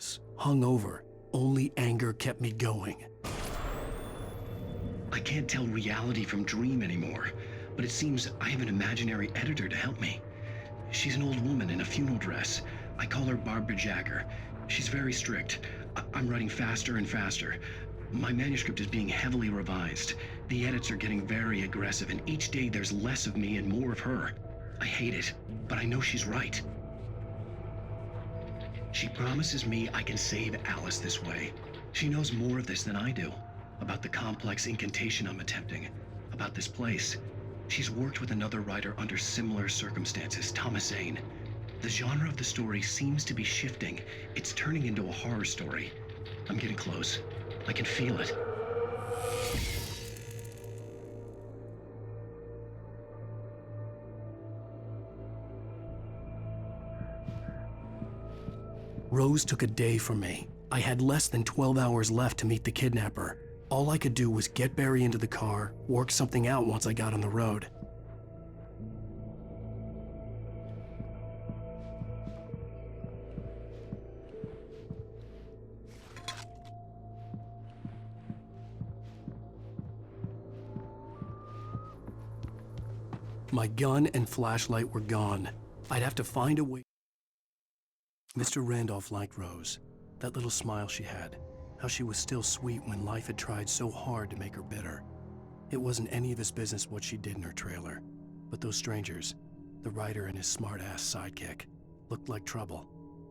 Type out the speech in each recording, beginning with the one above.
Lifeless, hungover, only anger kept me going. I can't tell reality from dream anymore, but it seems I have an imaginary editor to help me. She's an old woman in a funeral dress. I call her Barbara Jagger. She's very strict. I'm writing faster and faster. My manuscript is being heavily revised. The edits are getting very aggressive, and each day there's less of me and more of her. I hate it, but I know she's right. She promises me I can save Alice this way. She knows more of this than I do. About the complex incantation I'm attempting. About this place. She's worked with another writer under similar circumstances, Thomas Zane. The genre of the story seems to be shifting. It's turning into a horror story. I'm getting close. I can feel it. Rose took a day from me. I had less than 12 hours left to meet the kidnapper. All I could do was get Barry into the car, work something out once I got on the road. My gun and flashlight were gone. I'd have to find a way. Mr. Randolph liked Rose. That little smile she had. How she was still sweet when life had tried so hard to make her bitter. It wasn't any of his business what she did in her trailer. But those strangers, the writer and his smart-ass sidekick, looked like trouble.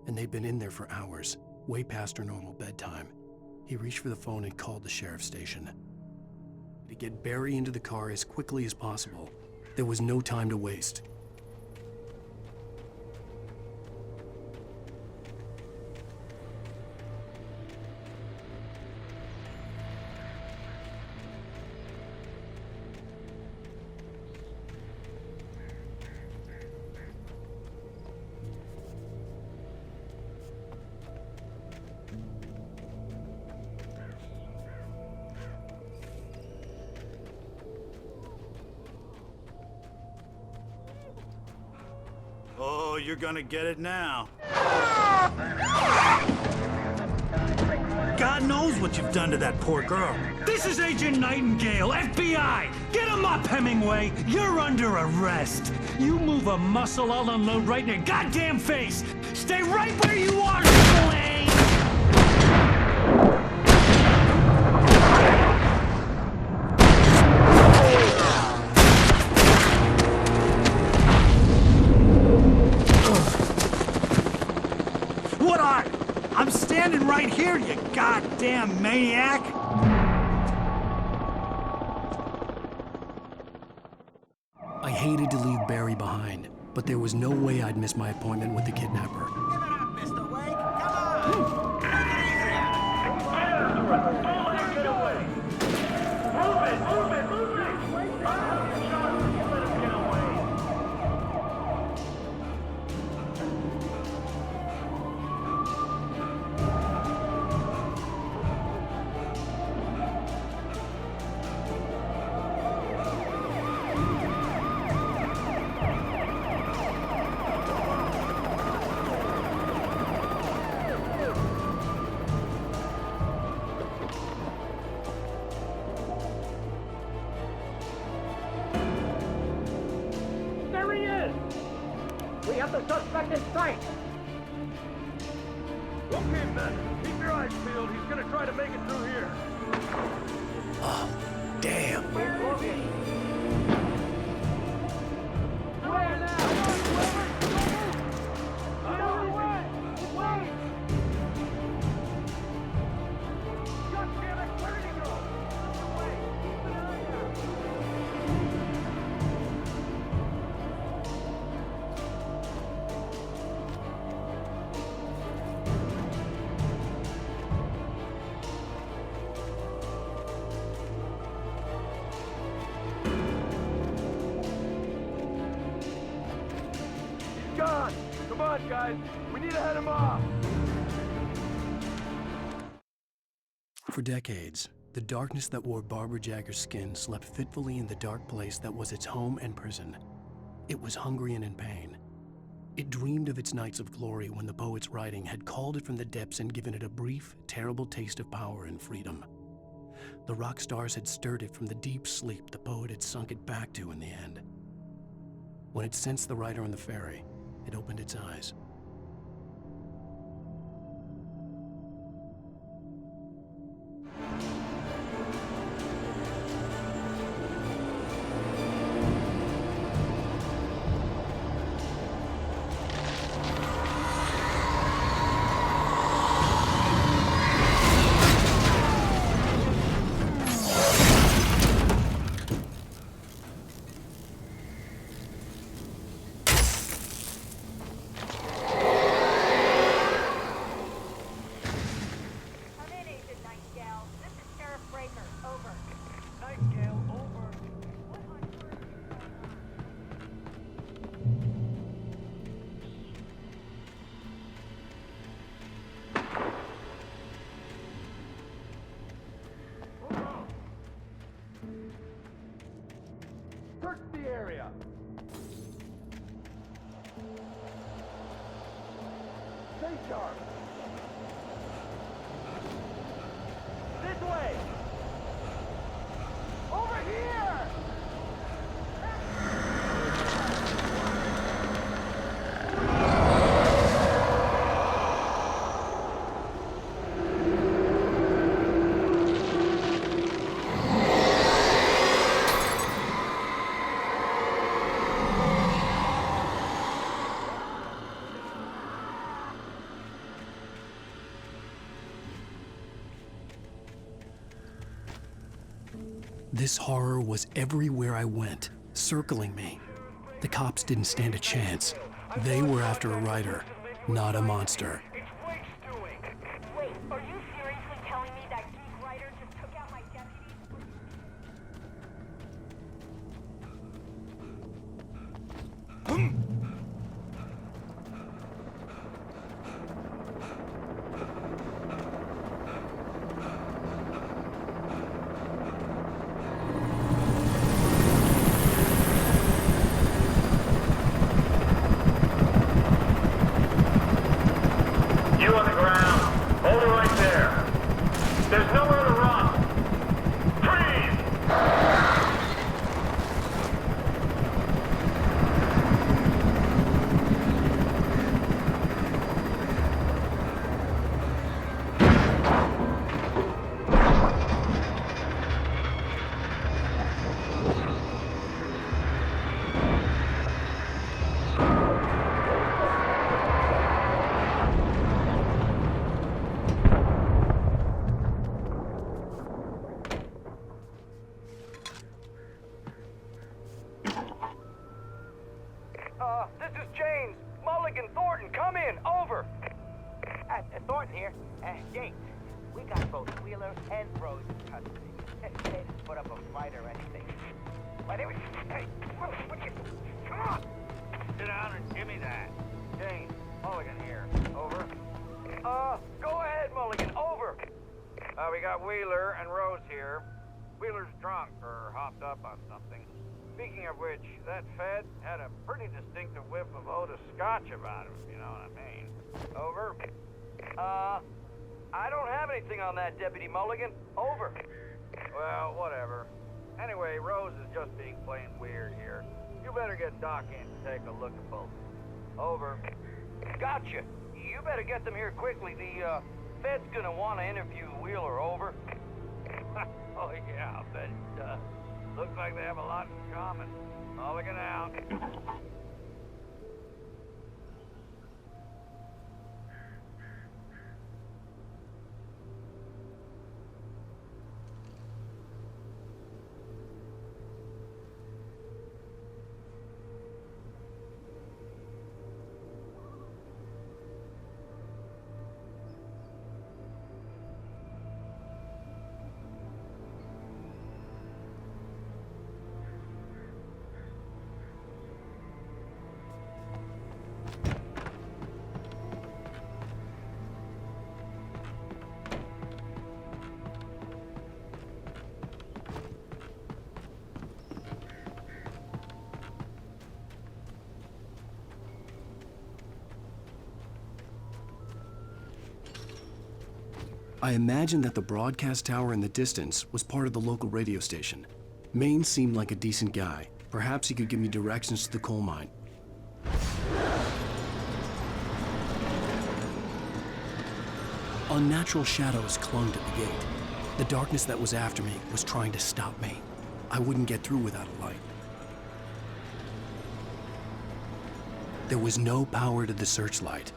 And they'd been in there for hours, way past her normal bedtime. He reached for the phone and called the sheriff's station. To get Barry into the car as quickly as possible. There was no time to waste. Oh, you're gonna get it now. God knows what you've done to that poor girl. This is Agent Nightingale, FBI! Get him up, Hemingway! You're under arrest! You move a muscle, I'll unload right in your goddamn face! Stay right where you are, Triple A! I'm standing right here, you goddamn maniac! I hated to leave Barry behind, but there was no way I'd miss my appointment with the kidnapper. Give it up, Mr. Wake! Come on! Take it easy! Get away! Move it! Move it! Move it! Let him get away! We have the suspect in sight! Okay, men. Keep your eyes peeled. He's gonna try to make it through here. Oh, damn. Where is he? Where now? Get out of the way! Wait! God damn it! Where did he go? Wait! Keep an eye out! Gone! Come on, guys! We need to head him off! For decades, the darkness that wore Barbara Jagger's skin slept fitfully in the dark place that was its home and prison. It was hungry and in pain. It dreamed of its nights of glory when the poet's writing had called it from the depths and given it a brief, terrible taste of power and freedom. The rock stars had stirred it from the deep sleep the poet had sunk it back to in the end. When it sensed the writer on the ferry, it opened its eyes. Come in, Agent Nightingale. This is Sheriff Breaker. Over. Nightingale, over. What on earth is going on? Search the area. Stay sharp. This way. Over here. This horror was everywhere I went, circling me. The cops didn't stand a chance. They were after a writer, not a monster. Wait, are you seriously telling me that geek writer just took out my deputy? You on the ground. Hold it right there. There's nowhere to run. Freeze! This is James. Mulligan, Thornton, come in. Over. Thornton here. James, we got both Wheeler and Rose in custody. They didn't put up a fight or anything. Why, they were... Hey, what are you... Come on! Sit down and give me that. James, Mulligan here. Over. Go ahead, Mulligan. Over. We got Wheeler and Rose here. Wheeler's drunk or hopped up on something. Speaking of which, that Fed had a pretty distinctive whiff of Otis Scotch about him, if you know what I mean. Over. I don't have anything on that, Deputy Mulligan. Over. Well, whatever. Anyway, Rose is just being plain weird here. You better get Doc in to take a look at both. Over. Gotcha. You better get them here quickly. The, Fed's gonna want to interview Wheeler. Over. Oh, yeah, I'll bet it does. Looks like they have a lot in common. Mulligan out. I imagined that the broadcast tower in the distance was part of the local radio station. Maine seemed like a decent guy. Perhaps he could give me directions to the coal mine. Unnatural shadows clung to the gate. The darkness that was after me was trying to stop me. I wouldn't get through without a light. There was no power to the searchlight.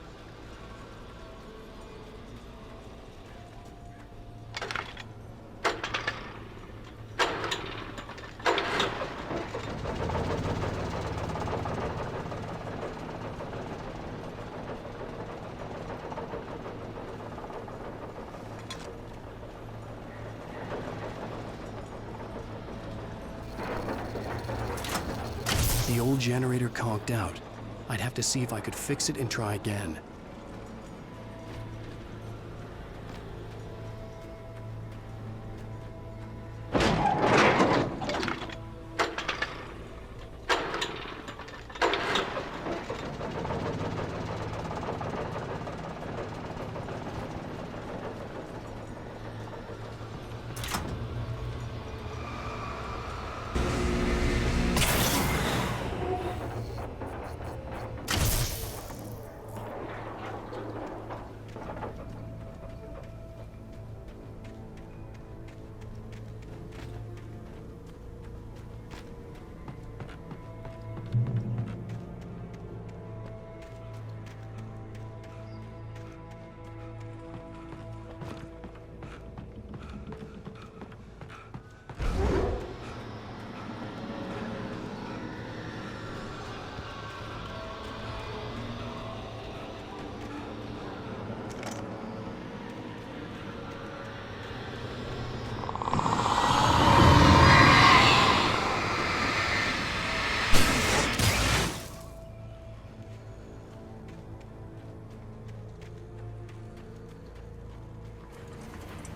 The old generator conked out. I'd have to see if I could fix it and try again.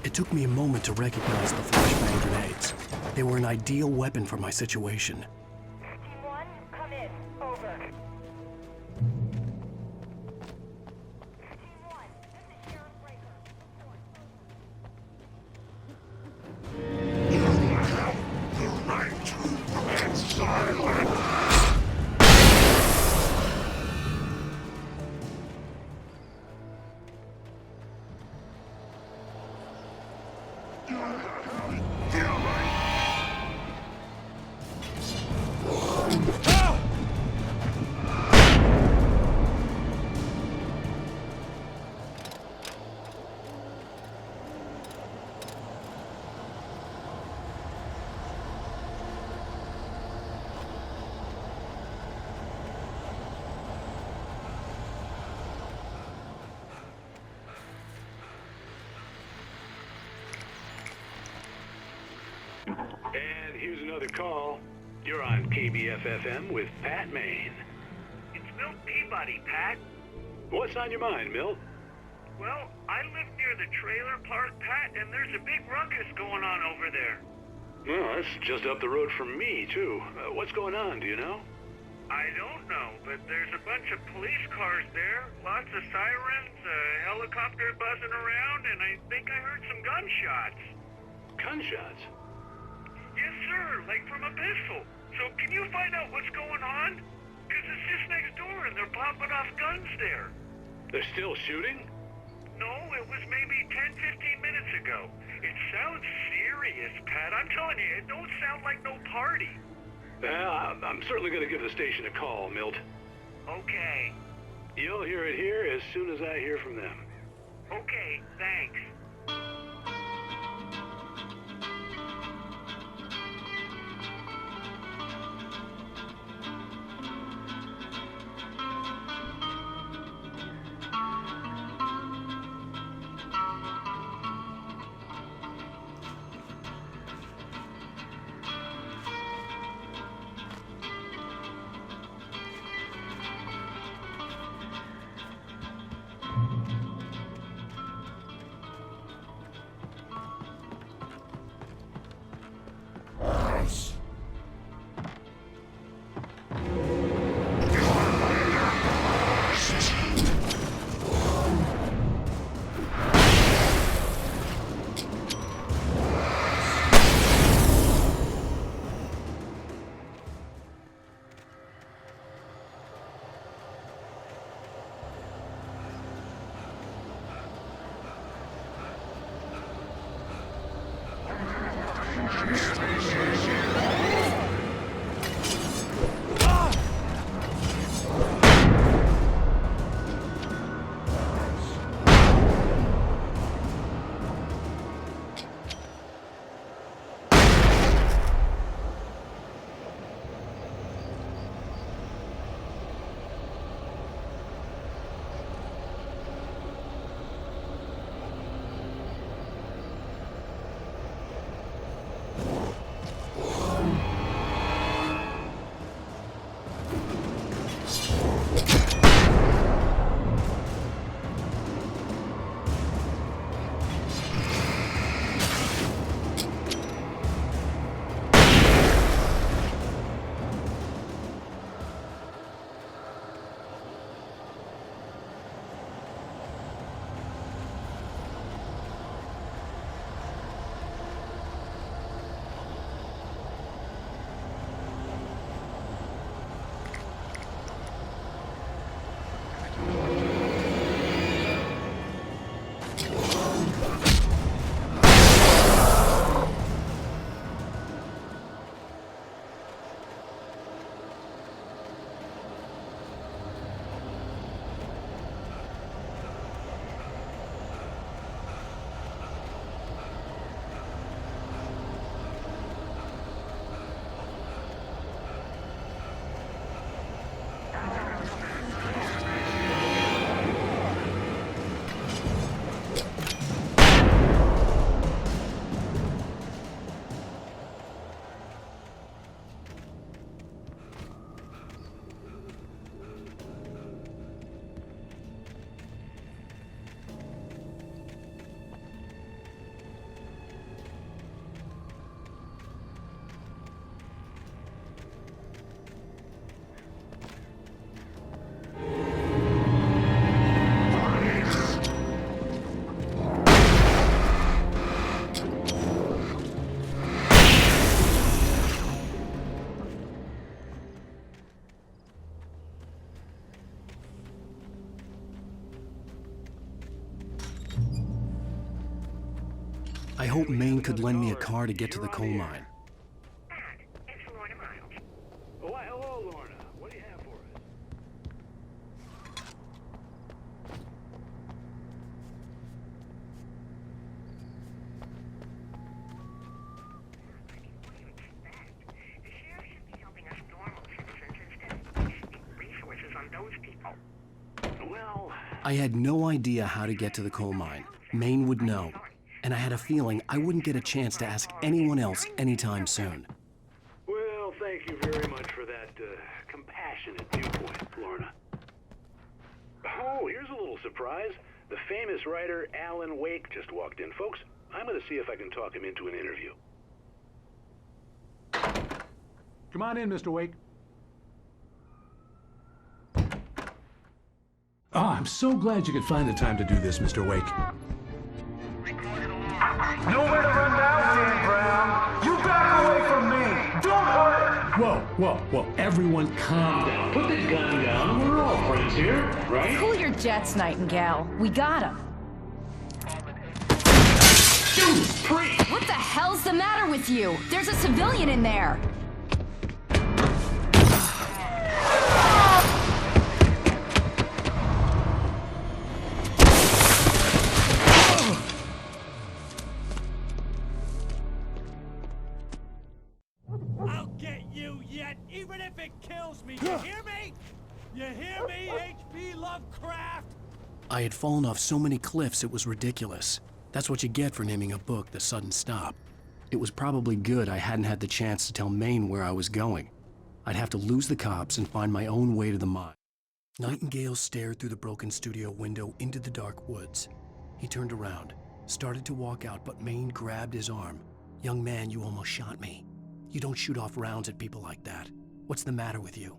It took me a moment to recognize the flashbang grenades. They were an ideal weapon for my situation. Team 1, come in. Over. Team 1, this is Sheriff Breaker. Report. And here's another call. You're on KBF-FM with Pat Maine. It's Milt Peabody, Pat. What's on your mind, Milt? Well, I live near the trailer park, Pat, and there's a big ruckus going on over there. Well, that's just up the road from me, too. What's going on, do you know? I don't know, but there's a bunch of police cars there, lots of sirens, a helicopter buzzing around, and I think I heard some gunshots. Gunshots? Yes, sir, like from a pistol. So can you find out what's going on? Because it's just next door and they're popping off guns there. They're still shooting? No, it was maybe 10, 15 minutes ago. It sounds serious, Pat. I'm telling you, it don't sound like no party. Well, I'm certainly going to give the station a call, Milt. Okay. You'll hear it here as soon as I hear from them. Okay, thanks. I hope Maine could lend me a car to get to the coal mine. It's Lorna Miles. Oh, why, hello, Lorna. What do you have for us? What do you expect? The sheriff should be helping us normal citizens instead of wasting resources on those people. Well, I had no idea how to get to the coal mine. Maine would know. And I had a feeling I wouldn't get a chance to ask anyone else anytime soon. well, thank you very much for that compassionate viewpoint, Lorna. Oh, here's a little surprise. The famous writer Alan Wake just walked in. Folks, I'm going to see if I can talk him into an interview. Come on in, Mr. Wake. Oh, I'm so glad you could find the time to do this, Mr. Wake. Nowhere to run now, Dan Brown. You back away from me. Don't hurt her. Whoa, everyone calm down. Put the gun down. We're all friends here, right? Cool your jets, Nightingale. We got him. Judas Priest! What the hell's the matter with you? There's a civilian in there. I'll get you yet, even if it kills me. You hear me? You hear me, H.P. Lovecraft? I had fallen off so many cliffs it was ridiculous. That's what you get for naming a book The Sudden Stop. It was probably good I hadn't had the chance to tell Maine where I was going. I'd have to lose the cops and find my own way to the mine. Nightingale stared through the broken studio window into the dark woods. He turned around, started to walk out, but Maine grabbed his arm. "Young man, you almost shot me. You don't shoot off rounds at people like that. What's the matter with you?"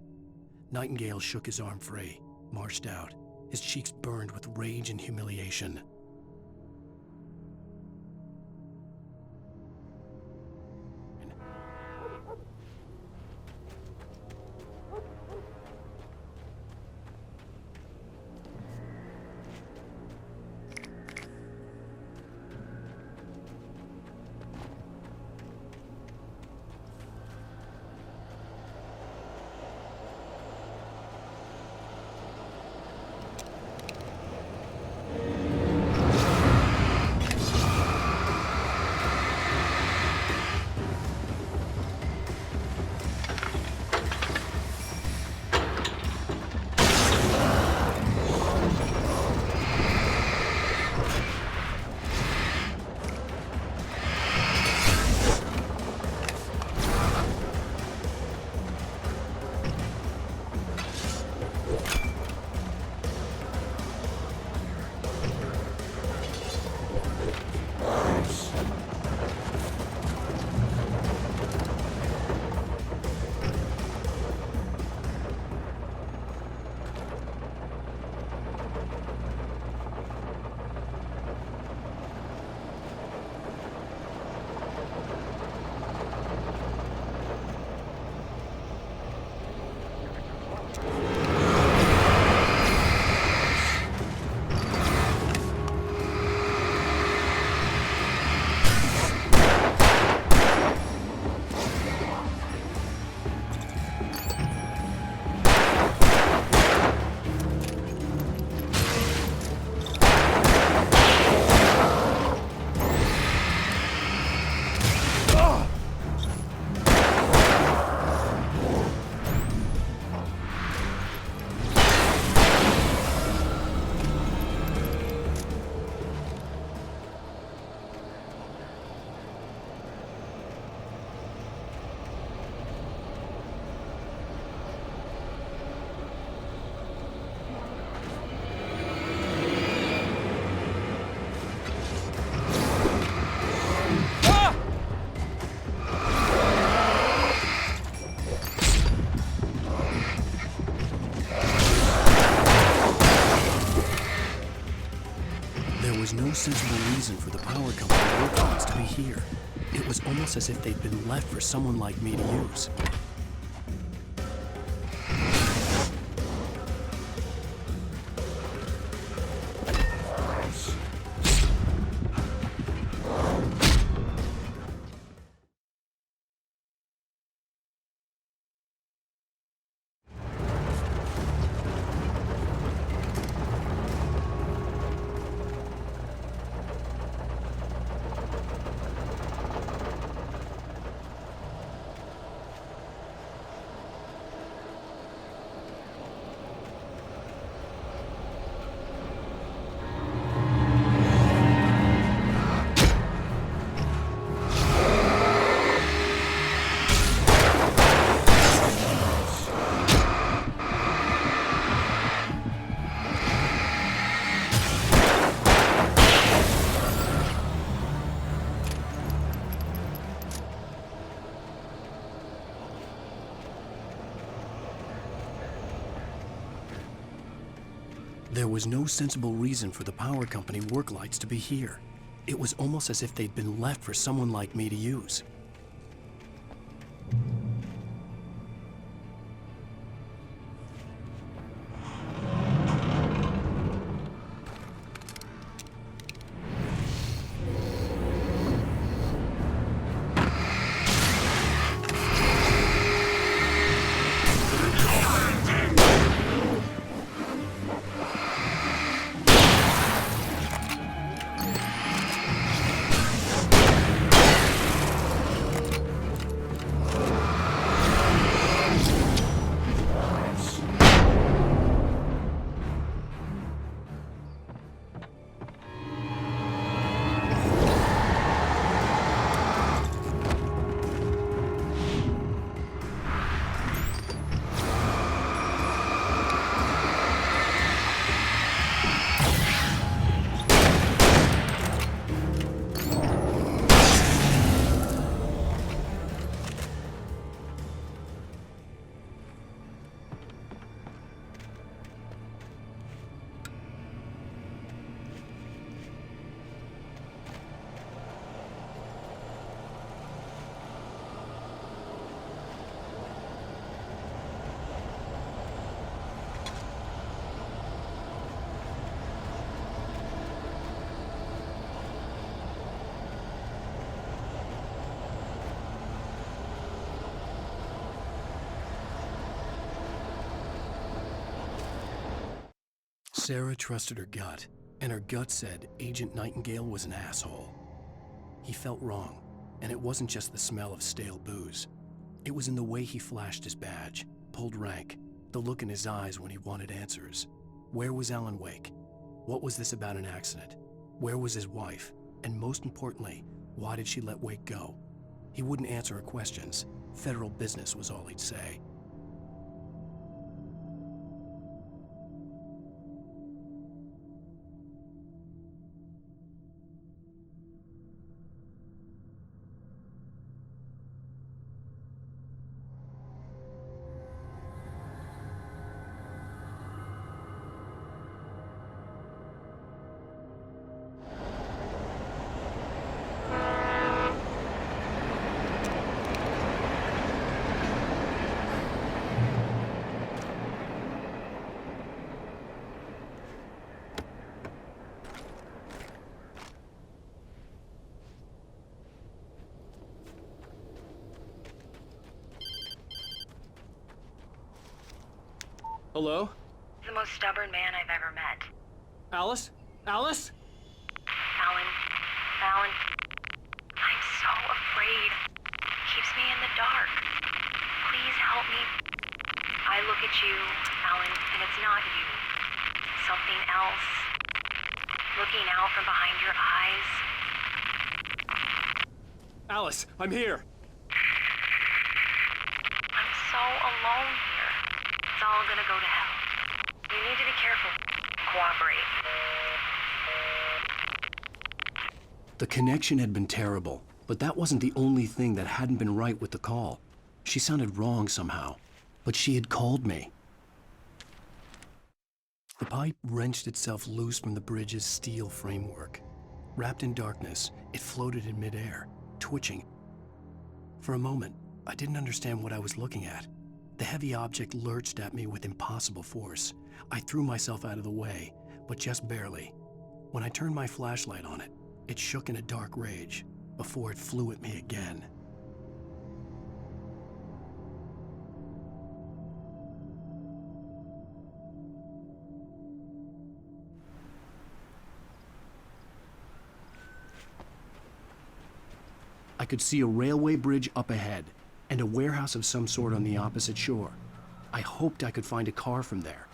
Nightingale shook his arm free, marched out. His cheeks burned with rage and humiliation. sensible reason for the power company workers to be here. It was almost as if they'd been left for someone like me to use. There was no sensible reason for the power company work lights to be here. It was almost as if they'd been left for someone like me to use. Sarah trusted her gut, and her gut said Agent Nightingale was an asshole. He felt wrong, and it wasn't just the smell of stale booze. It was in the way he flashed his badge, pulled rank, the look in his eyes when he wanted answers. Where was Alan Wake? What was this about an accident? Where was his wife? And most importantly, why did she let Wake go? He wouldn't answer her questions. Federal business was all he'd say. Hello? The most stubborn man I've ever met. Alice? Alice? Alan. I'm so afraid. Keeps me in the dark. Please help me. I look at you, Alan, and it's not you. Something else. Looking out from behind your eyes. Alice, I'm here. I'm so alone here. It's all gonna go to hell. You need to be careful. Cooperate. The connection had been terrible, but that wasn't the only thing that hadn't been right with the call. She sounded wrong somehow, but she had called me. The pipe wrenched itself loose from the bridge's steel framework. Wrapped in darkness, it floated in midair, twitching. For a moment, I didn't understand what I was looking at. The heavy object lurched at me with impossible force. I threw myself out of the way, but just barely. When I turned my flashlight on it, it shook in a dark rage before it flew at me again. I could see a railway bridge up ahead and a warehouse of some sort on the opposite shore. I hoped I could find a car from there.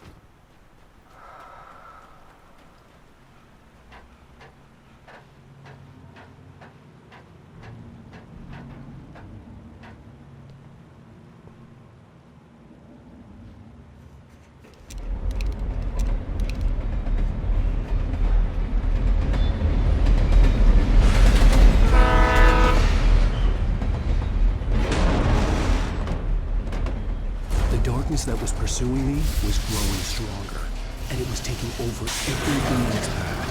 The darkness that was pursuing me was growing stronger, and it was taking over everything in its path.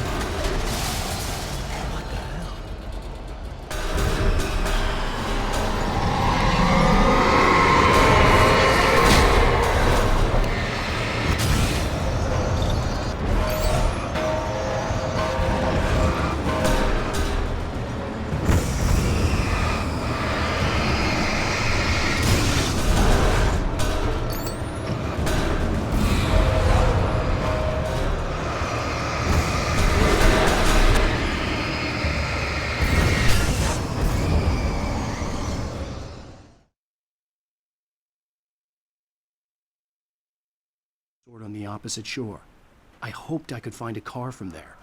What the hell? On the opposite shore. I hoped I could find a car from there.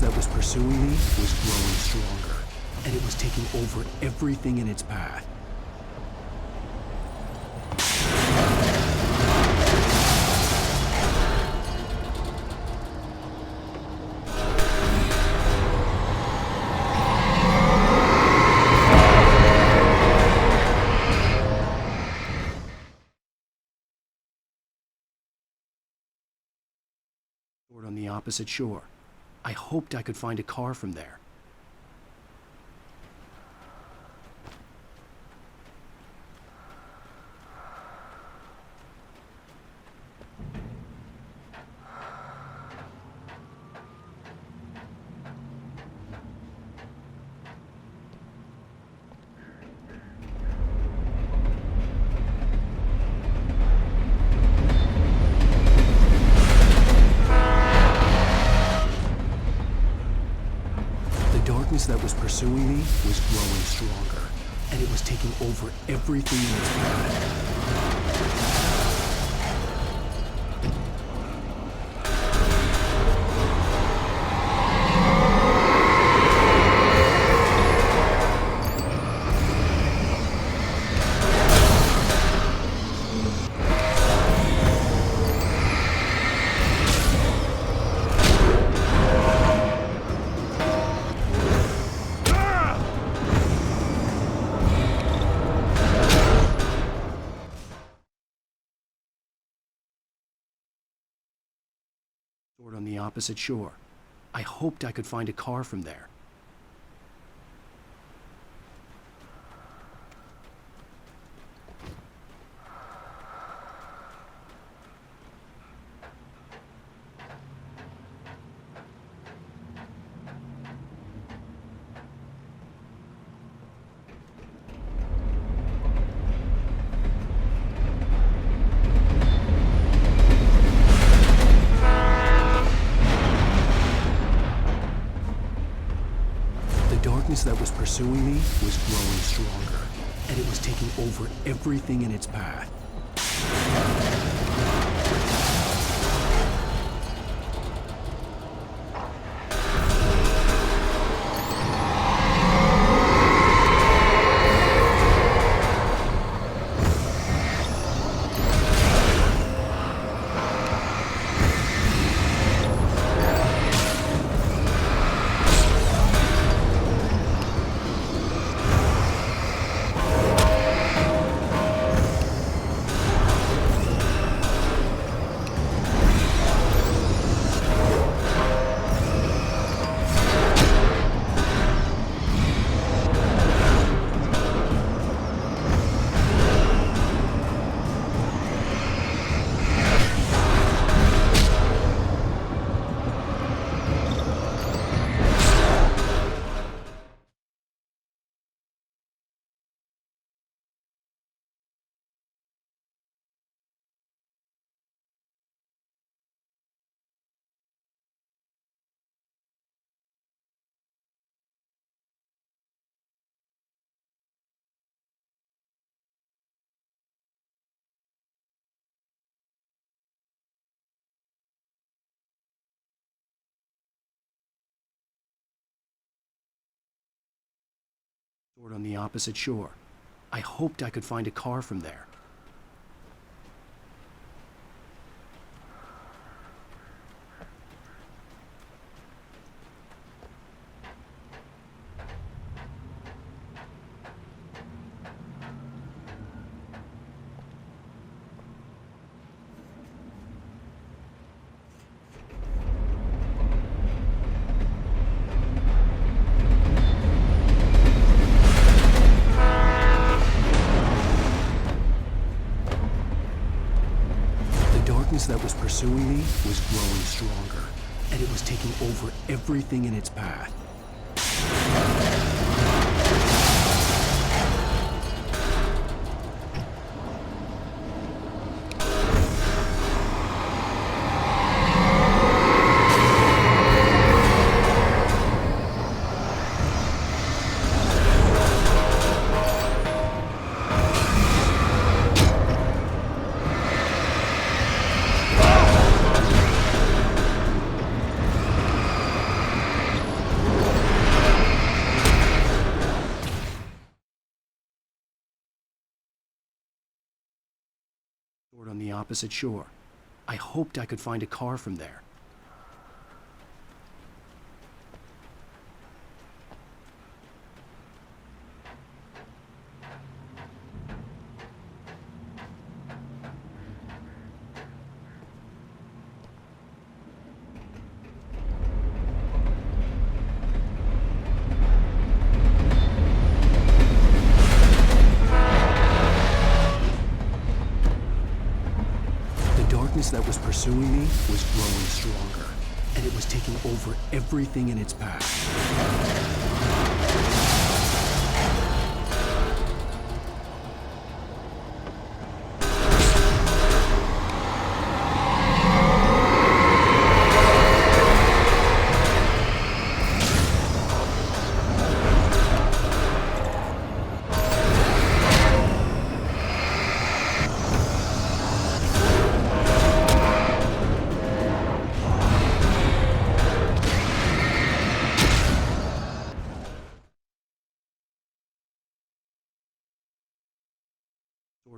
That was pursuing me was growing stronger, and it was taking over everything in its path. On the opposite shore. I hoped I could find a car from there. That was pursuing me was growing stronger, and it was taking over everything in its path. On the opposite shore. I hoped I could find a car from there. That was pursuing me was growing stronger, and it was taking over everything in its path. On the opposite shore. I hoped I could find a car from there. That was pursuing me was growing stronger, and it was taking over everything in its path. On the opposite shore. I hoped I could find a car from there. That was pursuing me was growing stronger, and it was taking over everything in its path.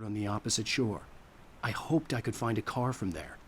On the opposite shore. I hoped I could find a car from there.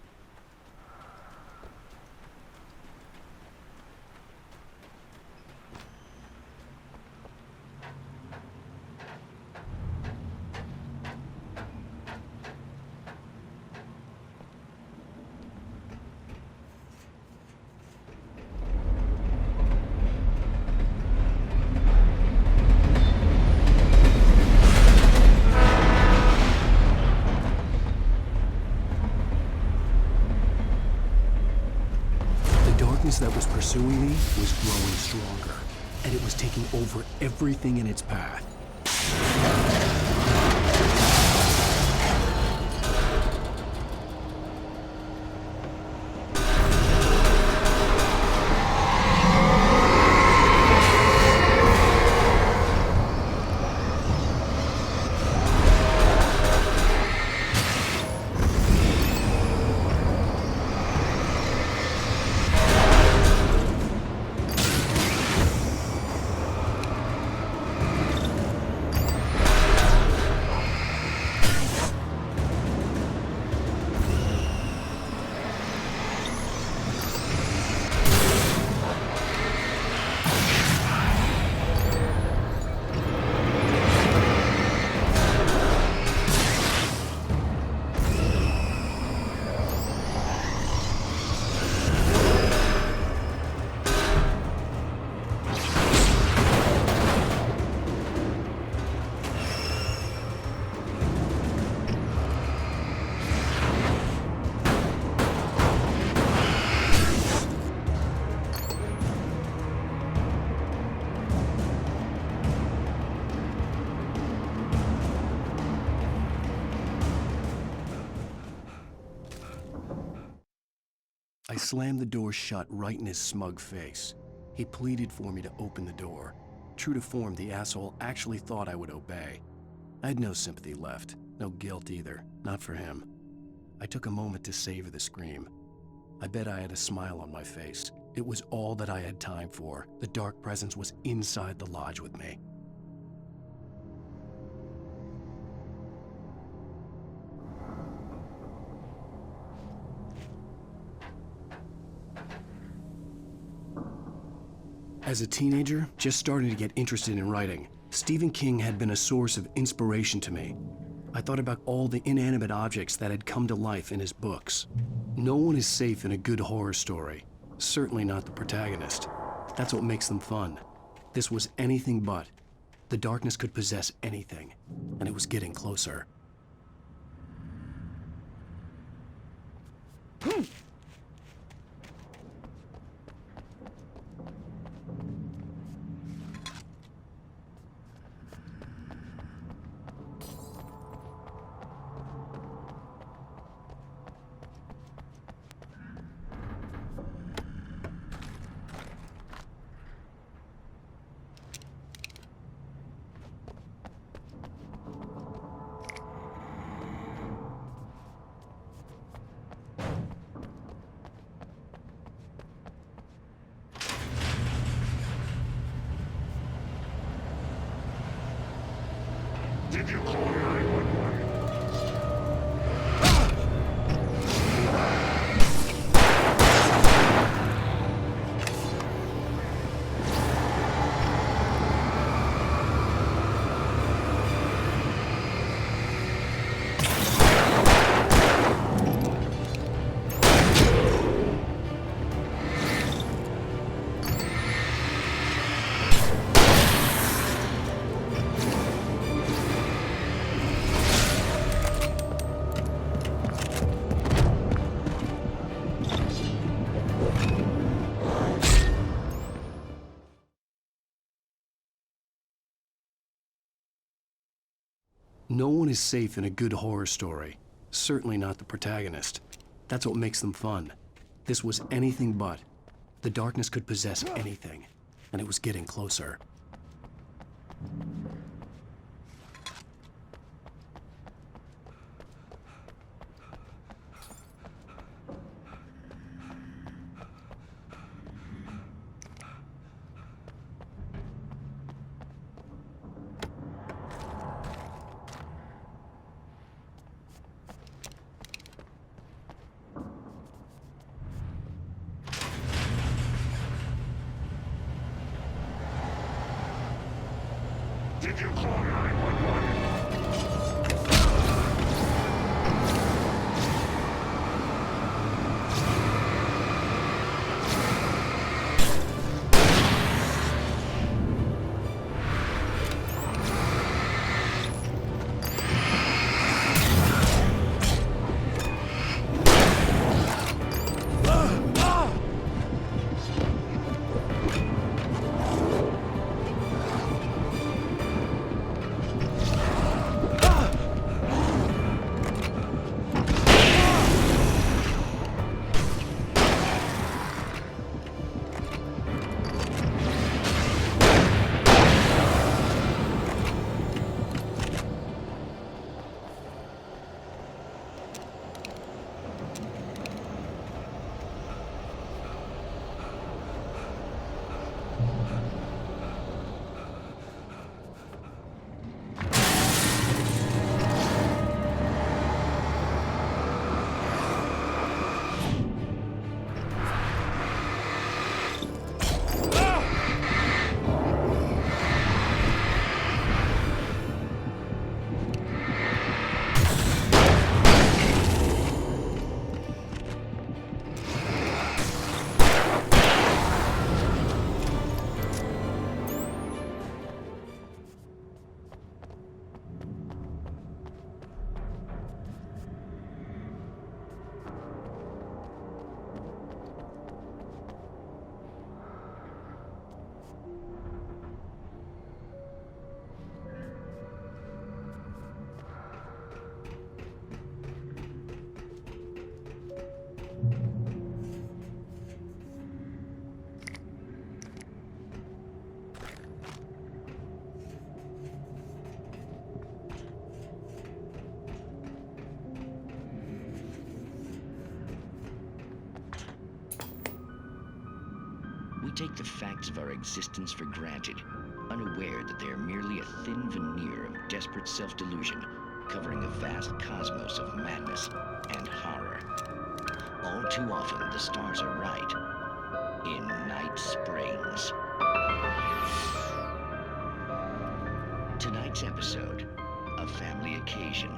That was pursuing me was growing stronger, and it was taking over everything in its path. I slammed the door shut right in his smug face. He pleaded for me to open the door. True to form, the asshole actually thought I would obey. I had no sympathy left, no guilt either, not for him. I took a moment to savor the scream. I bet I had a smile on my face. It was all that I had time for. The dark presence was inside the lodge with me. As a teenager, just starting to get interested in writing, Stephen King had been a source of inspiration to me. I thought about all the inanimate objects that had come to life in his books. No one is safe in a good horror story. Certainly not the protagonist. That's what makes them fun. This was anything but. The darkness could possess anything, and it was getting closer. Did you call 911? No one is safe in a good horror story. Certainly not the protagonist. That's what makes them fun. This was anything but. The darkness could possess anything, and it was getting closer. Did you call 911? We take the facts of our existence for granted, unaware that they are merely a thin veneer of desperate self-delusion, covering a vast cosmos of madness and horror. All too often, the stars are right. In Night Springs. Tonight's episode, A Family Occasion.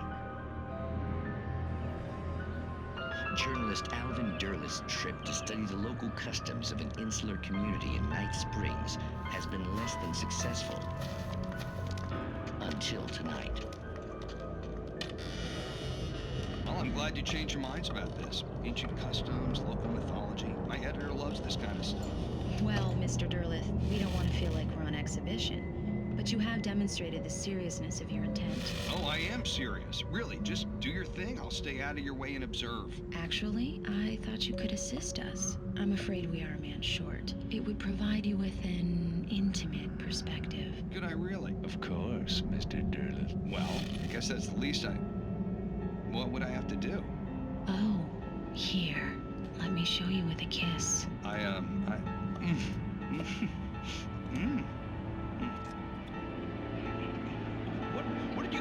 Journalist Alvin Derleth's trip to study the local customs of an insular community in Night Springs has been less than successful. Until tonight. Well, I'm glad you changed your minds about this. Ancient customs, local mythology. My editor loves this kind of stuff. Well, Mr. Derleth, we don't want to feel like we're on exhibition. But you have demonstrated the seriousness of your intent. Oh, I am serious. Really, just do your thing. I'll stay out of your way and observe. Actually, I thought you could assist us. I'm afraid we are a man short. It would provide you with an intimate perspective. Could I really? Of course, Mr. Derleth. Well, I guess that's the least I... What would I have to do? Oh, here. Let me show you with a kiss. What did you...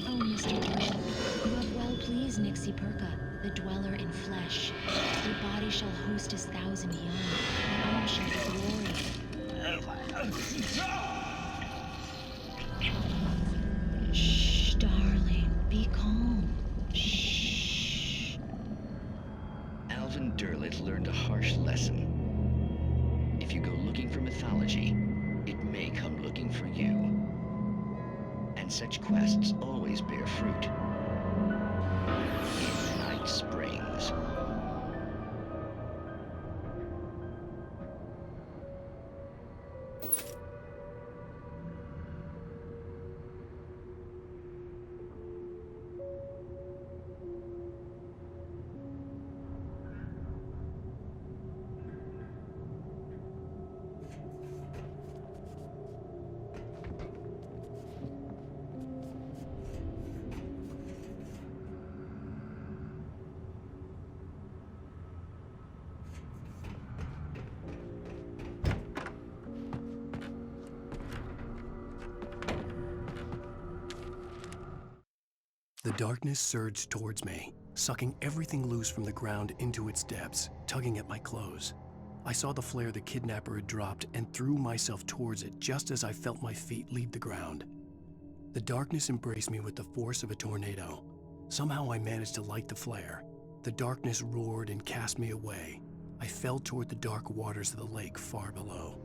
Oh, Mr. Derleth, you have well pleased Nixie Perka, the dweller in flesh. Your body shall host his 1,000 young, and all shall be glory. Shh, darling, be calm. Shh. Alvin Derleth learned a harsh lesson. If you go looking for mythology, it may come looking for you. And such quests always bear fruit. In Night Springs. The darkness surged towards me, sucking everything loose from the ground into its depths, tugging at my clothes. I saw the flare the kidnapper had dropped and threw myself towards it just as I felt my feet leave the ground. The darkness embraced me with the force of a tornado. Somehow I managed to light the flare. The darkness roared and cast me away. I fell toward the dark waters of the lake far below.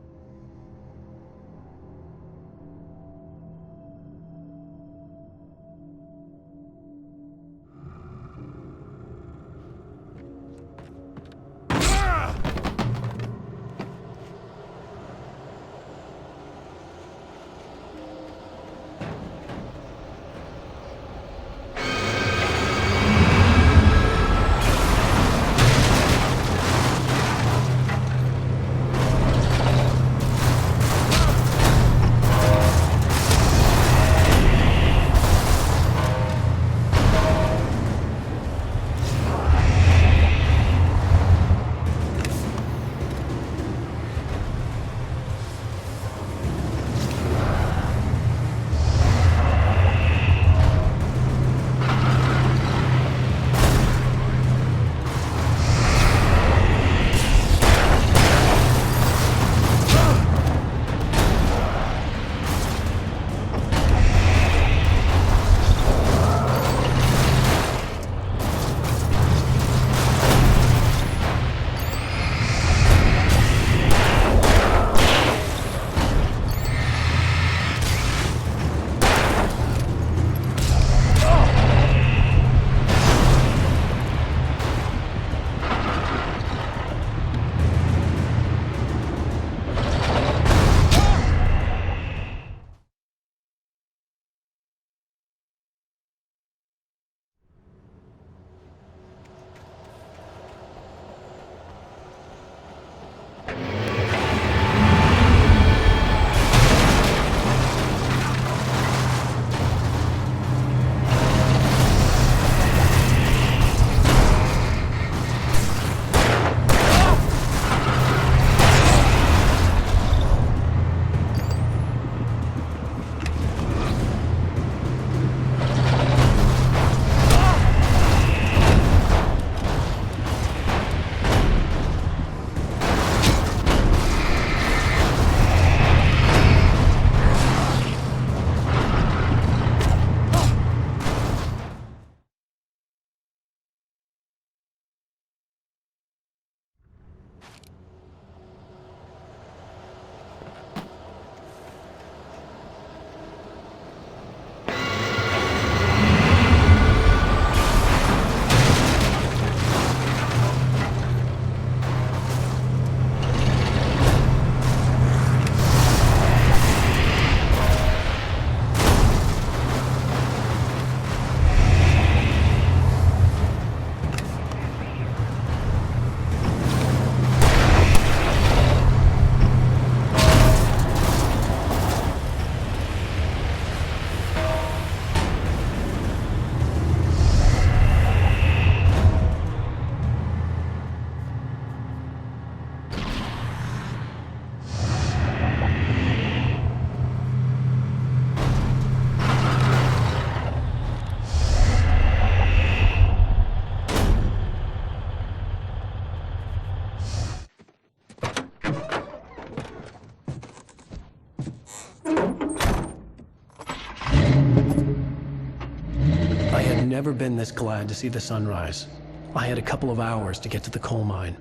never been this glad to see the sunrise. I had a couple of hours to get to the coal mine.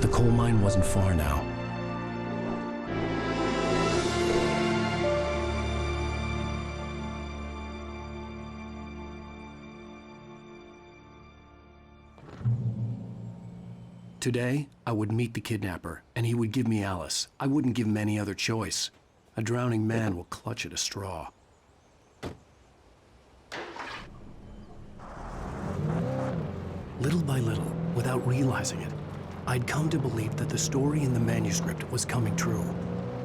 The coal mine wasn't far now. Today, I would meet the kidnapper, and he would give me Alice. I wouldn't give him any other choice. A drowning man will clutch at a straw. Little by little, without realizing it, I'd come to believe that the story in the manuscript was coming true.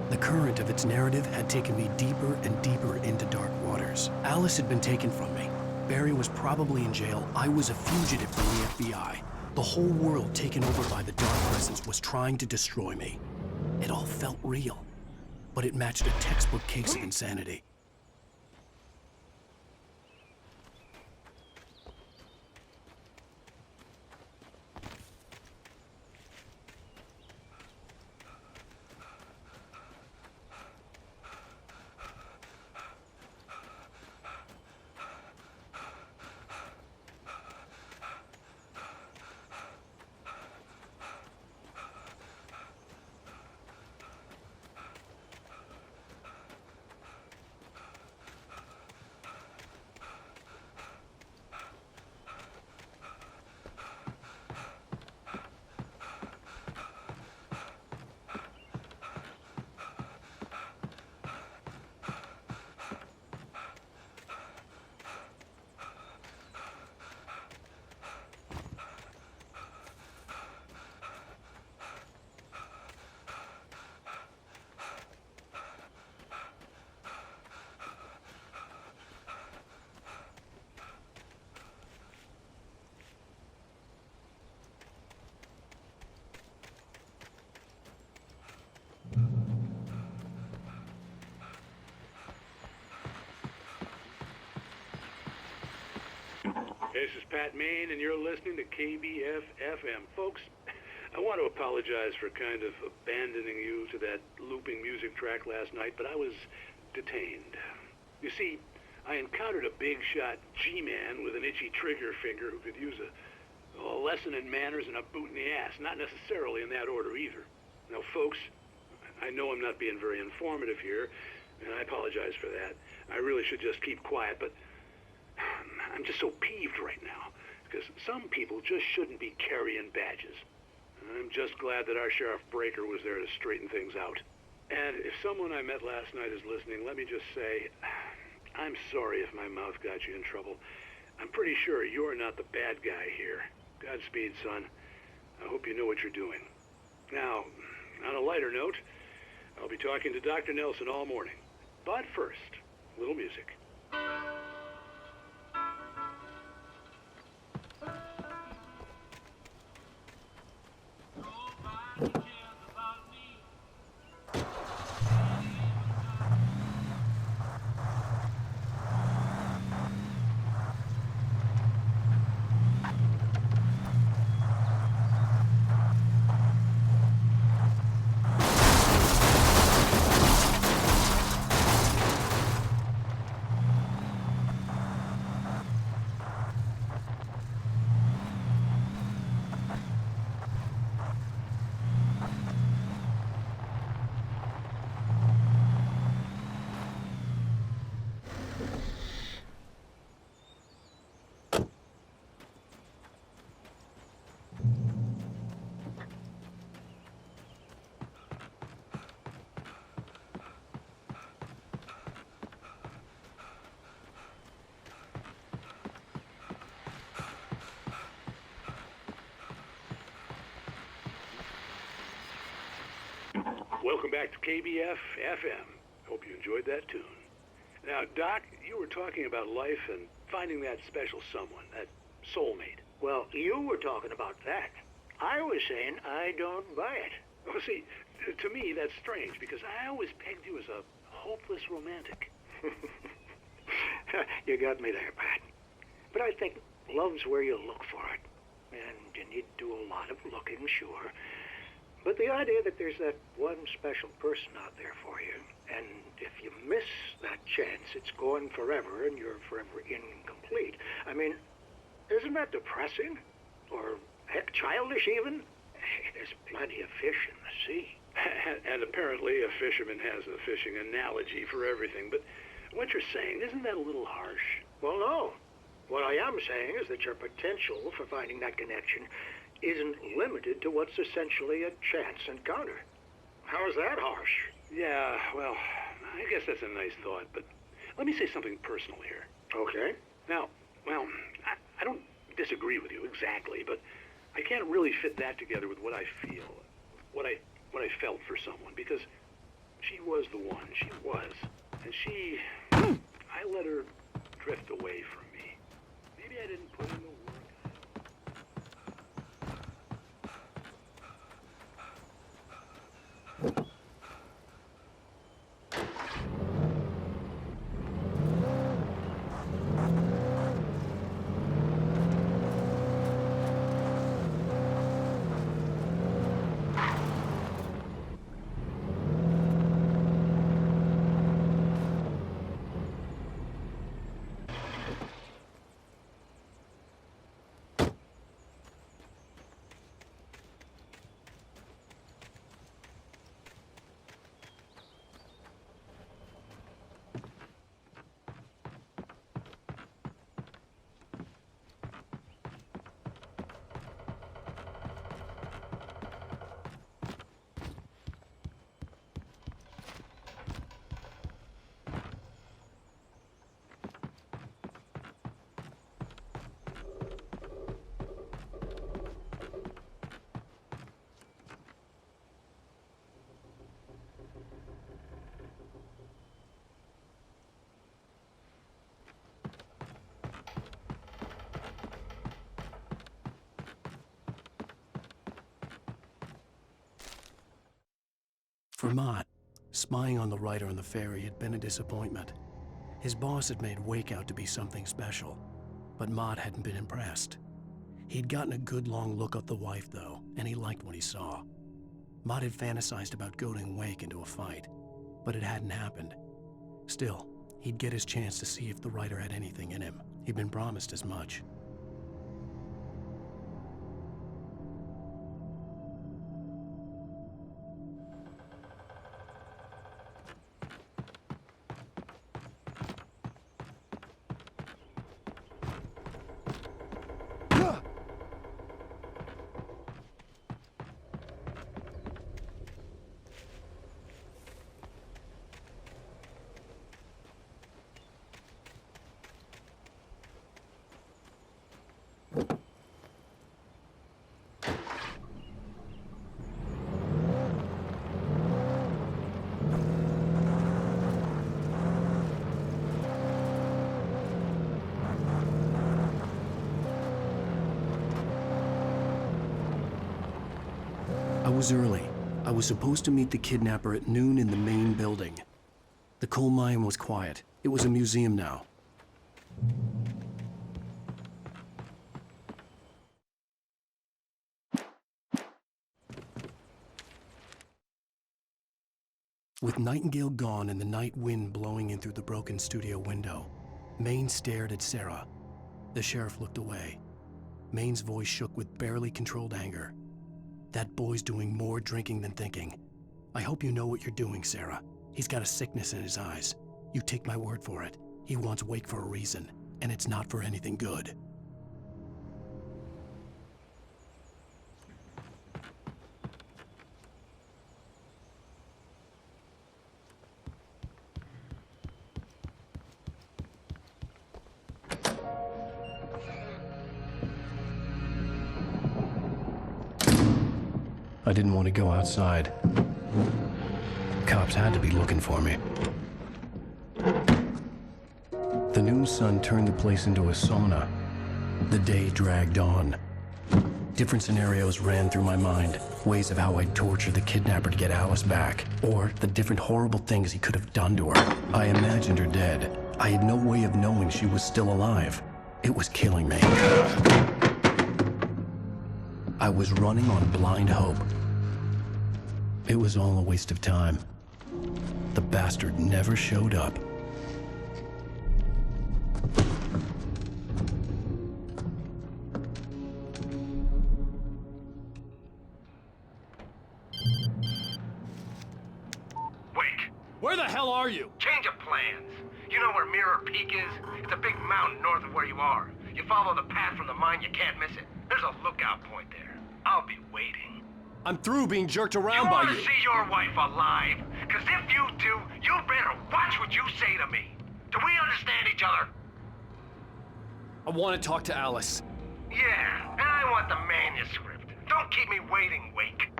The current of its narrative had taken me deeper and deeper into dark waters. Alice had been taken from me. Barry was probably in jail. I was a fugitive from the FBI. The whole world taken over by the dark presence was trying to destroy me. It all felt real, but it matched a textbook case of insanity. This is Pat Main, and you're listening to KBF-FM. Folks, I want to apologize for kind of abandoning you to that looping music track last night, but I was detained. You see, I encountered a big-shot G-man with an itchy trigger finger who could use a lesson in manners and a boot in the ass. Not necessarily in that order, either. Now, folks, I know I'm not being very informative here, and I apologize for that. I really should just keep quiet, but I'm just so peeved right now, because some people just shouldn't be carrying badges. I'm just glad that our Sheriff Breaker was there to straighten things out. And if someone I met last night is listening, let me just say, I'm sorry if my mouth got you in trouble. I'm pretty sure you're not the bad guy here. Godspeed, son. I hope you know what you're doing. Now, on a lighter note, I'll be talking to Dr. Nelson all morning. But first, a little music. Welcome back to KBF-FM. Hope you enjoyed that tune. Now, Doc, you were talking about life and finding that special someone, that soulmate. Well, you were talking about that. I was saying I don't buy it. Well, see, to me, that's strange, because I always pegged you as a hopeless romantic. You got me there, Pat. But I think love's where you look for it. And you need to do a lot of looking, sure. But the idea that there's that one special person out there for you, and if you miss that chance, it's gone forever and you're forever incomplete. I mean, isn't that depressing? Or, heck, childish even? There's plenty of fish in the sea. And apparently a fisherman has a fishing analogy for everything, but what you're saying, isn't that a little harsh? Well, no. What I am saying is that your potential for finding that connection isn't limited to what's essentially a chance encounter. How is that harsh? Yeah, well, I guess that's a nice thought, but let me say something personal here. Okay. Now, well, I don't disagree with you exactly, but I can't really fit that together with what I feel, what I felt for someone, because she was the one. She was. And I let her drift away from me. Maybe I didn't put in the work. For Mott, spying on the writer on the ferry had been a disappointment. His boss had made Wake out to be something special, but Mott hadn't been impressed. He'd gotten a good long look at the wife, though, and he liked what he saw. Mott had fantasized about goading Wake into a fight, but it hadn't happened. Still, he'd get his chance to see if the writer had anything in him. He'd been promised as much. I was early. I was supposed to meet the kidnapper at noon in the main building. The coal mine was quiet. It was a museum now. With Nightingale gone and the night wind blowing in through the broken studio window, Maine stared at Sarah. The sheriff looked away. Maine's voice shook with barely controlled anger. That boy's doing more drinking than thinking. I hope you know what you're doing, Sarah. He's got a sickness in his eyes. You take my word for it. He wants Wake for a reason, and it's not for anything good. I didn't want to go outside. Cops had to be looking for me. The noon sun turned the place into a sauna. The day dragged on. Different scenarios ran through my mind. Ways of how I'd torture the kidnapper to get Alice back. Or the different horrible things he could have done to her. I imagined her dead. I had no way of knowing she was still alive. It was killing me. I was running on blind hope. It was all a waste of time. The bastard never showed up. Wake! Where the hell are you? Change of plans. You know where Mirror Peak is? It's a big mountain north of where you are. You follow the path from the mine, you can't miss it. There's a lookout point there. I'll be waiting. I'm through being jerked around by You you. want to see your wife alive? Because if you do, you better watch what you say to me. Do we understand each other? I want to talk to Alice. Yeah, and I want the manuscript. Don't keep me waiting, Wake.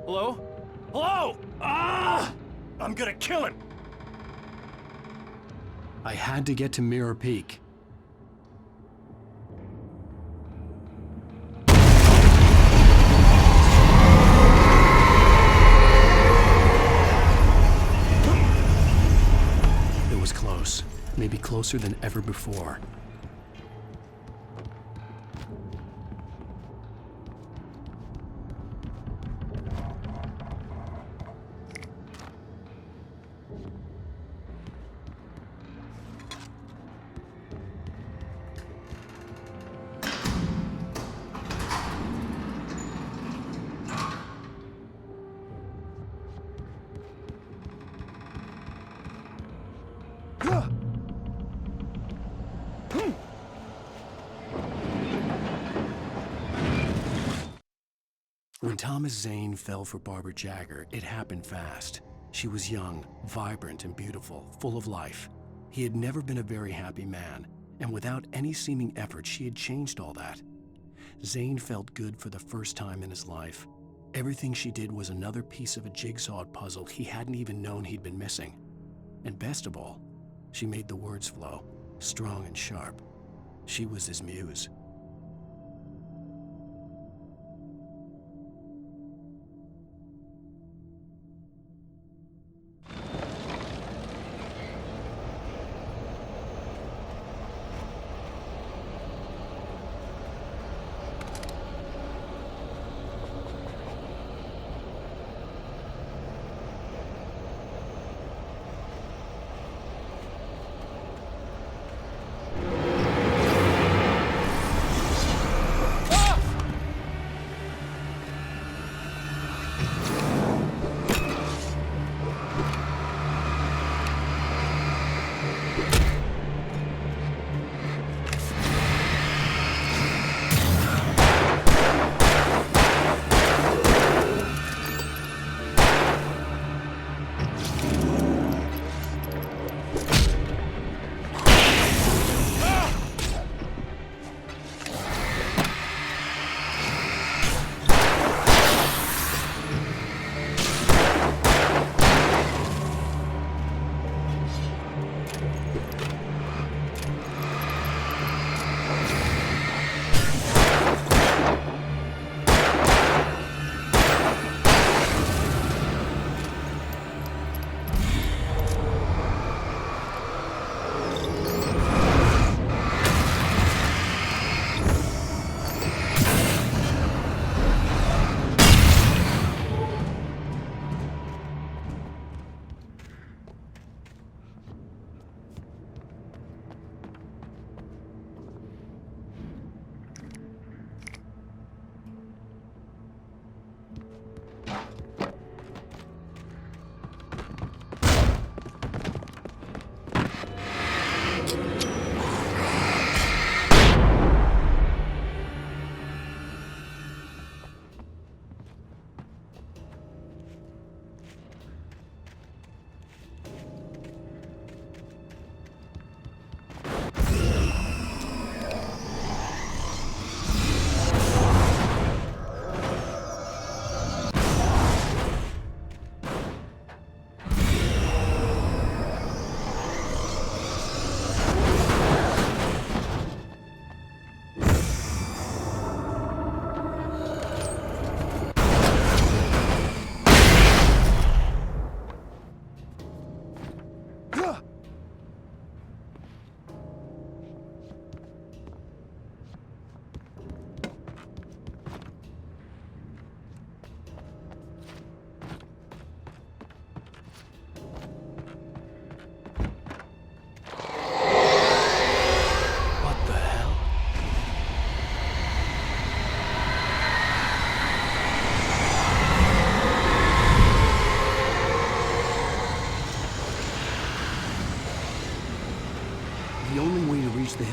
Hello? Hello? Ah! I'm gonna kill him. I had to get to Mirror Peak. It was close, maybe closer than ever before. When Thomas Zane fell for Barbara Jagger, it happened fast. She was young, vibrant, and beautiful, full of life. He had never been a very happy man, and without any seeming effort, she had changed all that. Zane felt good for the first time in his life. Everything she did was another piece of a jigsaw puzzle he hadn't even known he'd been missing. And best of all, she made the words flow, strong and sharp. She was his muse.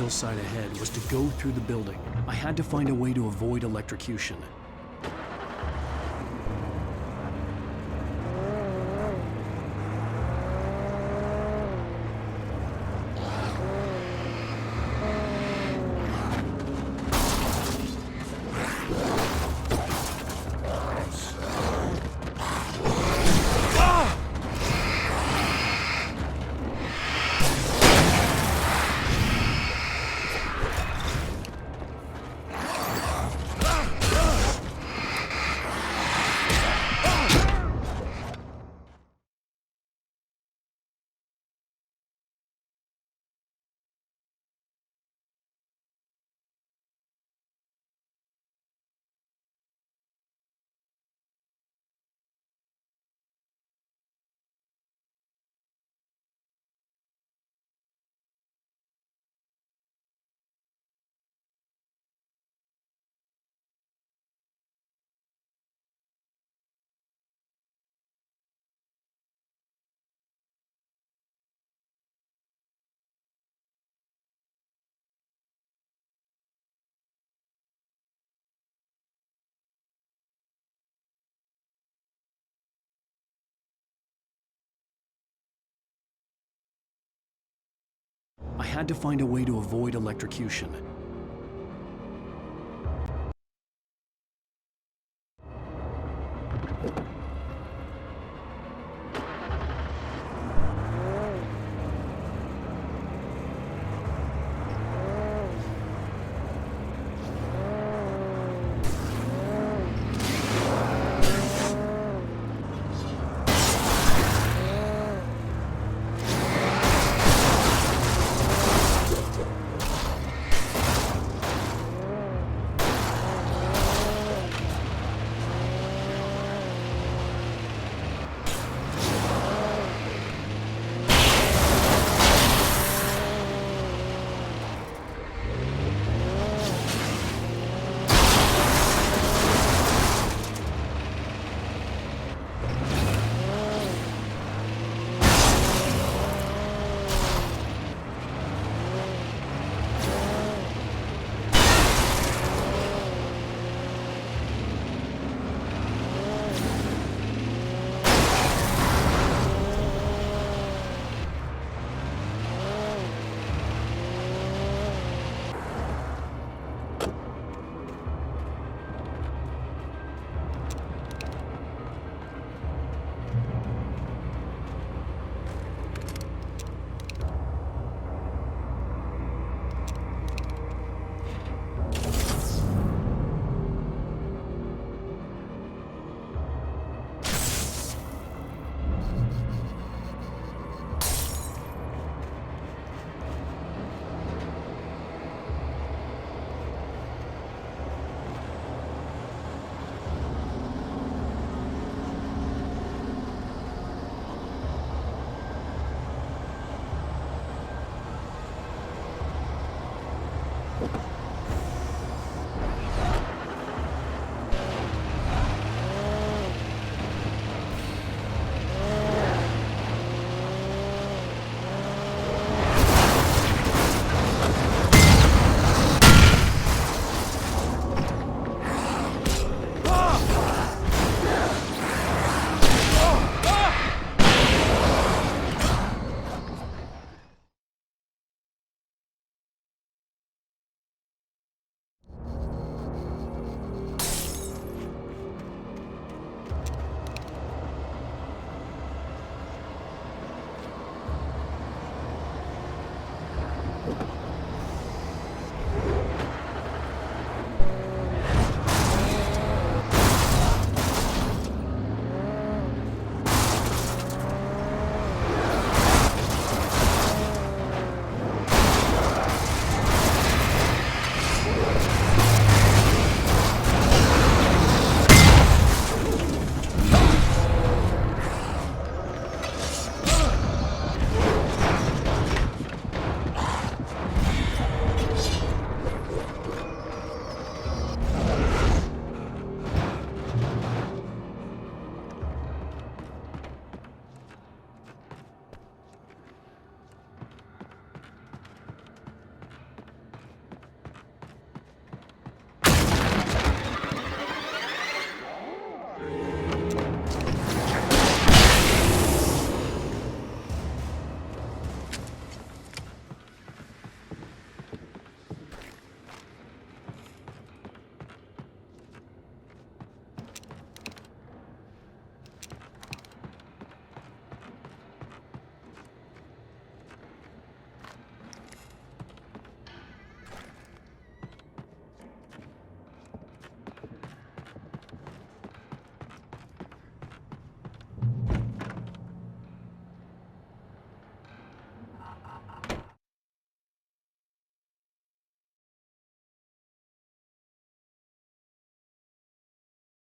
hillside ahead was to go through the building. I had to find a way to avoid electrocution. I had to find a way to avoid electrocution.